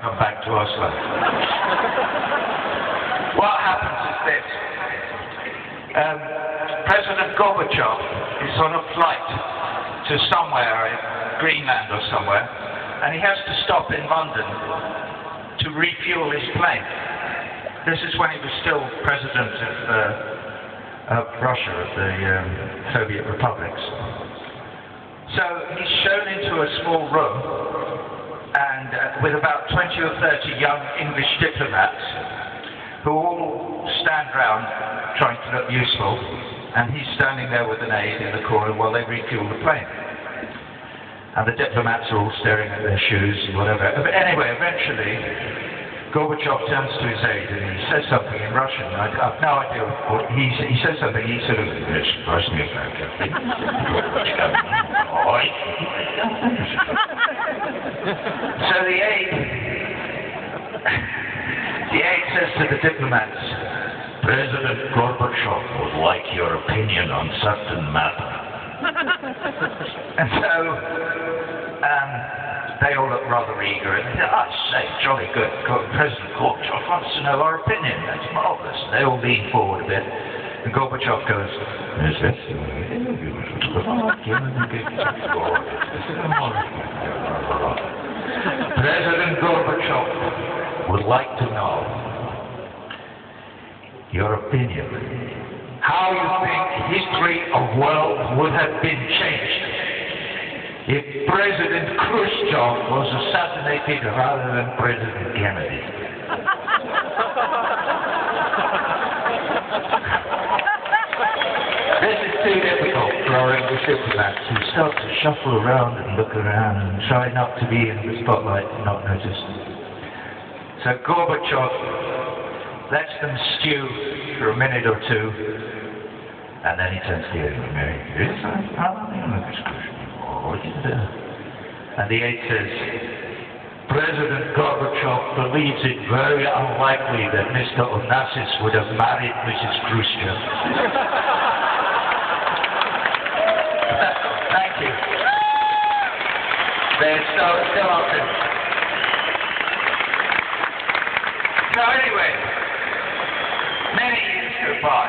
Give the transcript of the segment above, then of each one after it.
come back to Oslo. What happens is this. President Gorbachev is on a flight to somewhere in Greenland or somewhere, and he has to stop in London to refuel his plane. This is when he was still president of Russia, of the Soviet republics. So he's shown into a small room, and with about 20 or 30 young English diplomats, who all stand round trying to look useful, and he's standing there with an aide in the corner while they refuel the plane. And the diplomats are all staring at their shoes and whatever. Anyway, eventually, Gorbachev turns to his aide and he says something in Russian. I've no idea what he says something. He sort of, so the aide says to the diplomats, President Gorbachev would like your opinion on certain matter. And so they all look rather eager, and they say, I say, jolly good, President Gorbachev wants to know our opinion, that's marvellous. They all lean forward a bit, and Gorbachev goes, President Gorbachev would like to know your opinion. How you think history of world would have been changed if President Khrushchev was assassinated rather than President Kennedy? This is too difficult for our English diplomats who start to shuffle around and look around and try not to be in the spotlight and not noticed. So Gorbachev lets them stew for a minute or two, and then he turns to the aide, and the aide says, President Gorbachev believes it very unlikely that Mr. Onassis would have married Mrs. Khrushchev. Thank you. They're still on it. So anyway, many years go by,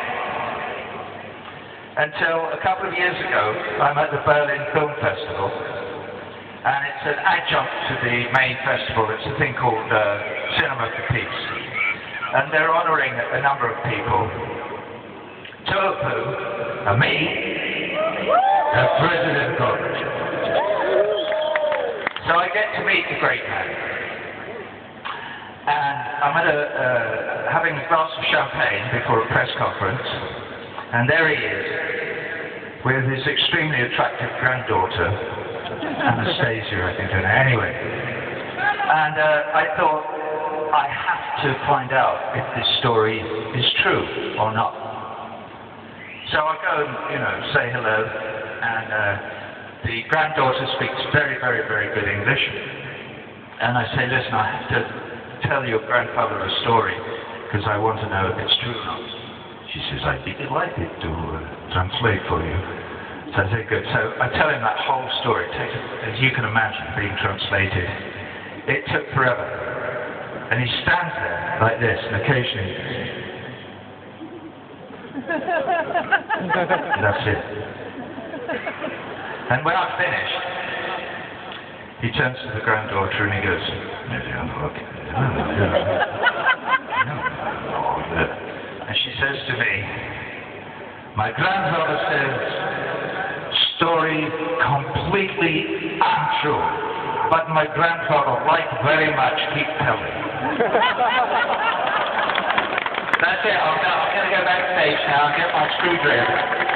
until a couple of years ago, I'm at the Berlin Film Festival, and it's an adjunct to the main festival. It's a thing called Cinema for Peace, and they're honouring a number of people, two of whom are me and President Gorbachev. So I get to meet the great man, and I'm at having a glass of champagne before a press conference, and there he is, with his extremely attractive granddaughter, Anastasia, I think her name. Anyway, and I thought, I have to find out if this story is true or not. So I go and, say hello, and the granddaughter speaks very, very, very good English, and I say, listen, I have to tell your grandfather a story, because I want to know if it's true or not. She says, I'd be delighted to translate for you. So I say, good. So I tell him that whole story. It takes, as you can imagine, being translated. It took forever. And he stands there like this, and occasionally, that's it. And when I've finished, he turns to the granddaughter and he goes, and she says to me, my grandfather says, story completely untrue, but my grandfather liked very much, keep telling. That's it, I'm going to go backstage now and get my screwdriver.